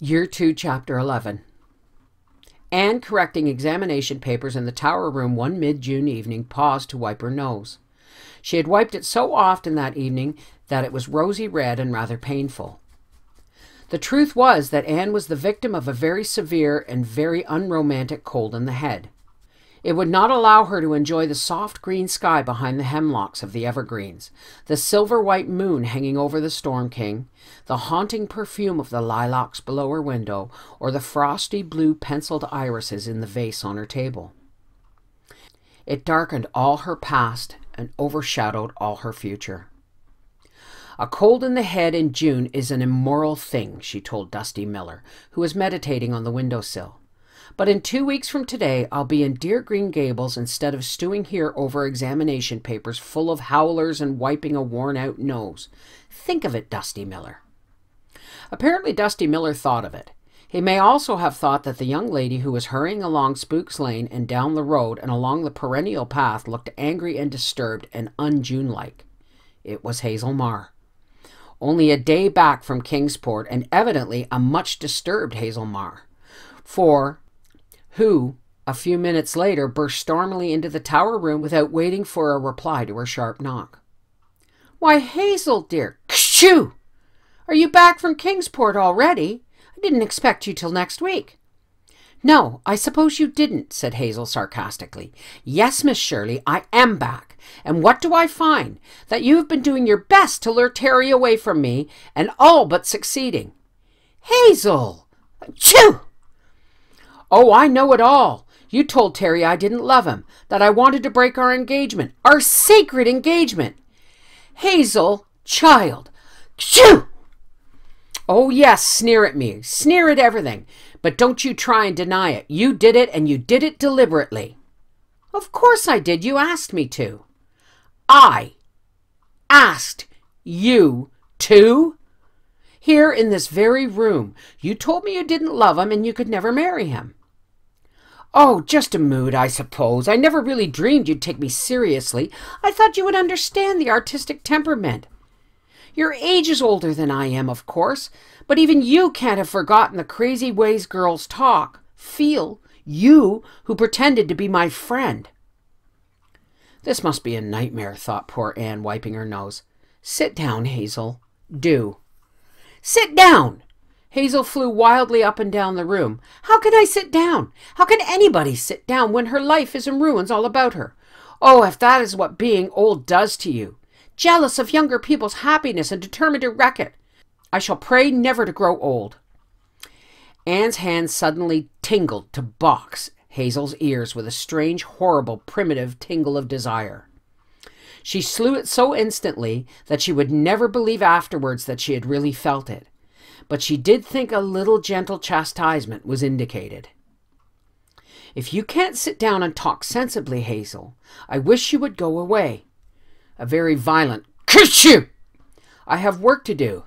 Year 2, Chapter 11. Anne, correcting examination papers in the tower room one mid-June evening, paused to wipe her nose. She had wiped it so often that evening that it was rosy red and rather painful. The truth was that Anne was the victim of a very severe and very unromantic cold in the head. It would not allow her to enjoy the soft green sky behind the hemlocks of the evergreens, the silver-white moon hanging over the Storm King, the haunting perfume of the lilacs below her window, or the frosty blue penciled irises in the vase on her table. It darkened all her past and overshadowed all her future. "A cold in the head in June is an immoral thing," she told Dusty Miller, who was meditating on the windowsill. "But in 2 weeks from today, I'll be in dear Green Gables instead of stewing here over examination papers full of howlers and wiping a worn-out nose. Think of it, Dusty Miller." Apparently Dusty Miller thought of it. He may also have thought that the young lady who was hurrying along Spook's Lane and down the road and along the perennial path looked angry and disturbed and un-June-like. It was Hazel Marr. Only a day back from Kingsport, and evidently a much disturbed Hazel Marr. Who, a few minutes later, burst stormily into the tower room without waiting for a reply to her sharp knock. "Why, Hazel, dear, kshoo! Are you back from Kingsport already? I didn't expect you till next week." "No, I suppose you didn't," said Hazel sarcastically. "Yes, Miss Shirley, I am back. And what do I find? That you have been doing your best to lure Terry away from me, and all but succeeding." "Hazel! Achoo!" "Oh, I know it all. You told Terry I didn't love him, that I wanted to break our engagement, our sacred engagement." "Hazel, child, shoo!" "Oh, yes, sneer at me, sneer at everything, but don't you try and deny it. You did it, and you did it deliberately." "Of course I did. You asked me to." "I asked you to? Here in this very room. You told me you didn't love him and you could never marry him." "Oh, just a mood, I suppose. I never really dreamed you'd take me seriously. I thought you would understand the artistic temperament. You're ages older than I am, of course, but even you can't have forgotten the crazy ways girls talk, feel, you who pretended to be my friend." This must be a nightmare, thought poor Anne, wiping her nose. "Sit down, Hazel. Do." "Sit down!" Hazel flew wildly up and down the room. "How can I sit down? How can anybody sit down when her life is in ruins all about her? Oh, if that is what being old does to you. Jealous of younger people's happiness and determined to wreck it. I shall pray never to grow old." Anne's hand suddenly tingled to box Hazel's ears with a strange, horrible, primitive tingle of desire. She slew it so instantly that she would never believe afterwards that she had really felt it. But she did think a little gentle chastisement was indicated. "If you can't sit down and talk sensibly, Hazel, I wish you would go away." A very violent "Kershoo!" "I have work to do."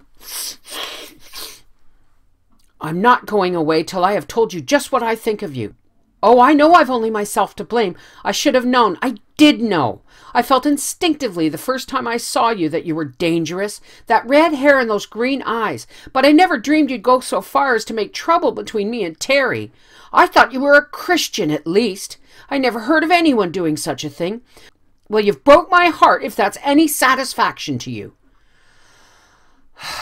"I'm not going away till I have told you just what I think of you." "Oh, I know I've only myself to blame. I should have known. I did know. I felt instinctively the first time I saw you that you were dangerous. That red hair and those green eyes. But I never dreamed you'd go so far as to make trouble between me and Terry. I thought you were a Christian, at least. I never heard of anyone doing such a thing. Well, you've broke my heart, if that's any satisfaction to you."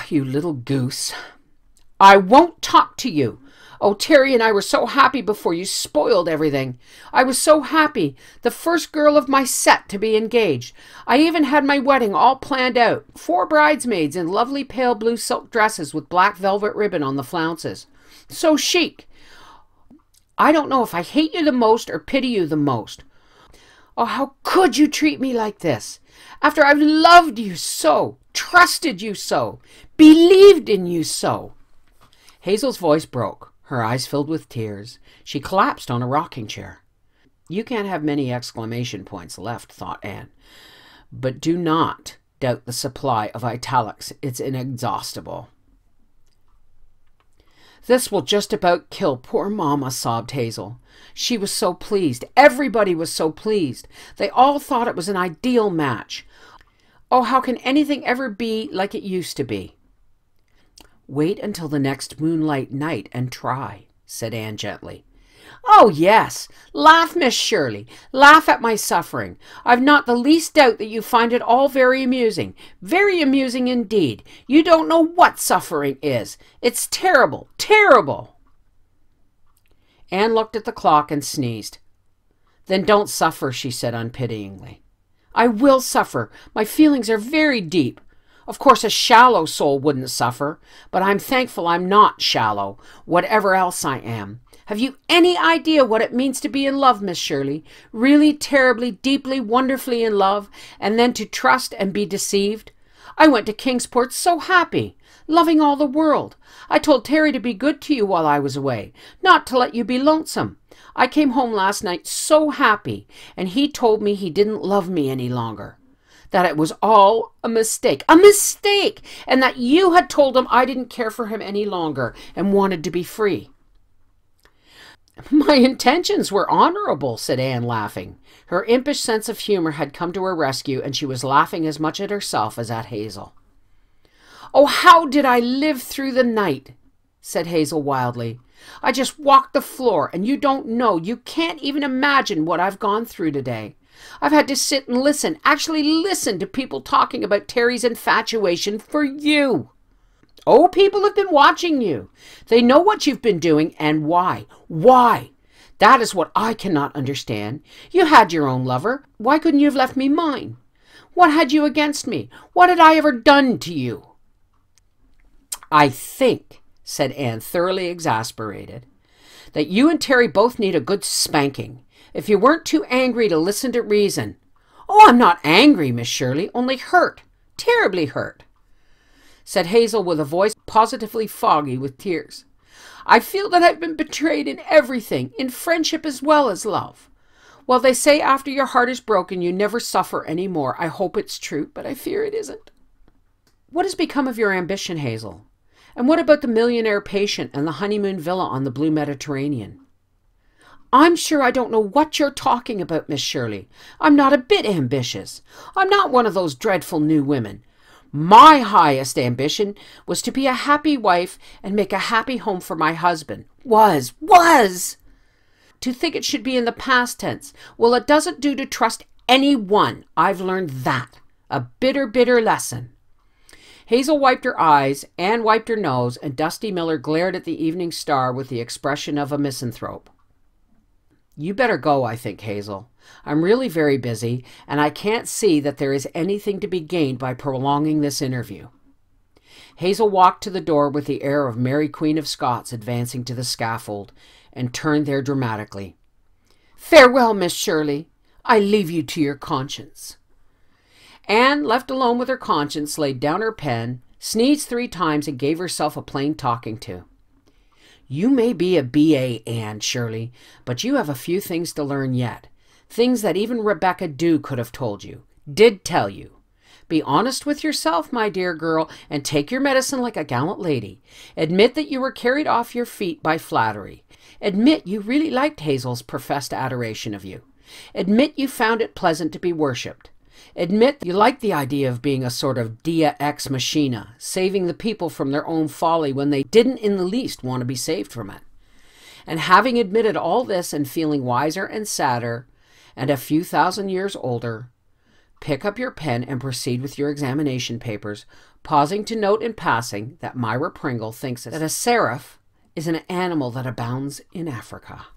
"You little goose." "I won't talk to you. Oh, Terry and I were so happy before you spoiled everything. I was so happy. The first girl of my set to be engaged. I even had my wedding all planned out. 4 bridesmaids in lovely pale blue silk dresses with black velvet ribbon on the flounces. So chic. I don't know if I hate you the most or pity you the most. Oh, how could you treat me like this? After I've loved you so, trusted you so, believed in you so." Hazel's voice broke. Her eyes filled with tears. She collapsed on a rocking chair. You can't have many exclamation points left, thought Anne. But do not doubt the supply of italics. It's inexhaustible. "This will just about kill poor Mama," sobbed Hazel. She was so pleased. Everybody was so pleased. They all thought it was an ideal match. Oh, how can anything ever be like it used to be? Wait until the next moonlight night and try, said Anne gently. Oh, yes. Laugh, Miss Shirley. Laugh at my suffering. I've not the least doubt that you find it all very amusing. Very amusing indeed. You don't know what suffering is. It's terrible, terrible. Anne looked at the clock and sneezed. Then don't suffer, she said unpityingly. I will suffer. My feelings are very deep. Of course, a shallow soul wouldn't suffer, but I'm thankful I'm not shallow, whatever else I am. Have you any idea what it means to be in love, Miss Shirley? Really, terribly, deeply, wonderfully in love, and then to trust and be deceived? I went to Kingsport so happy, loving all the world. I told Terry to be good to you while I was away, not to let you be lonesome. I came home last night so happy, and he told me he didn't love me any longer. That it was all a mistake, and that you had told him I didn't care for him any longer and wanted to be free. My intentions were honorable, said Anne, laughing. Her impish sense of humor had come to her rescue, and she was laughing as much at herself as at Hazel. Oh, how did I live through the night? Said Hazel wildly. I just walked the floor, and you don't know, you can't even imagine what I've gone through today. I've had to sit and listen, actually listen to people talking about Terry's infatuation for you. Oh, people have been watching you. They know what you've been doing and why. Why? That is what I cannot understand. You had your own lover. Why couldn't you have left me mine? What had you against me? What had I ever done to you? I think, said Anne, thoroughly exasperated, that you and Terry both need a good spanking. If you weren't too angry to listen to reason. Oh, I'm not angry, Miss Shirley, only hurt, terribly hurt, said Hazel with a voice positively foggy with tears. I feel that I've been betrayed in everything, in friendship as well as love. Well, they say after your heart is broken, you never suffer any more. I hope it's true, but I fear it isn't. What has become of your ambition, Hazel? And what about the millionaire patient and the honeymoon villa on the blue Mediterranean? I'm sure I don't know what you're talking about, Miss Shirley. I'm not a bit ambitious. I'm not one of those dreadful new women. My highest ambition was to be a happy wife and make a happy home for my husband. Was. To think it should be in the past tense. Well, it doesn't do to trust anyone. I've learned that. A bitter, bitter lesson. Hazel wiped her eyes, Anne wiped her nose, and Dusty Miller glared at the evening star with the expression of a misanthrope. You better go, I think, Hazel. I'm really very busy, and I can't see that there is anything to be gained by prolonging this interview. Hazel walked to the door with the air of Mary Queen of Scots advancing to the scaffold, and turned there dramatically. Farewell, Miss Shirley. I leave you to your conscience. Anne, left alone with her conscience, laid down her pen, sneezed 3 times, and gave herself a plain talking to. You may be a B.A., Anne Shirley, but you have a few things to learn yet. Things that even Rebecca Dew could have told you, did tell you. Be honest with yourself, my dear girl, and take your medicine like a gallant lady. Admit that you were carried off your feet by flattery. Admit you really liked Hazel's professed adoration of you. Admit you found it pleasant to be worshipped. Admit you liked the idea of being a sort of dia ex machina, saving the people from their own folly when they didn't in the least want to be saved from it. And having admitted all this and feeling wiser and sadder, and a few thousand years older, pick up your pen and proceed with your examination papers, pausing to note in passing that Myra Pringle thinks that a seraph is an animal that abounds in Africa.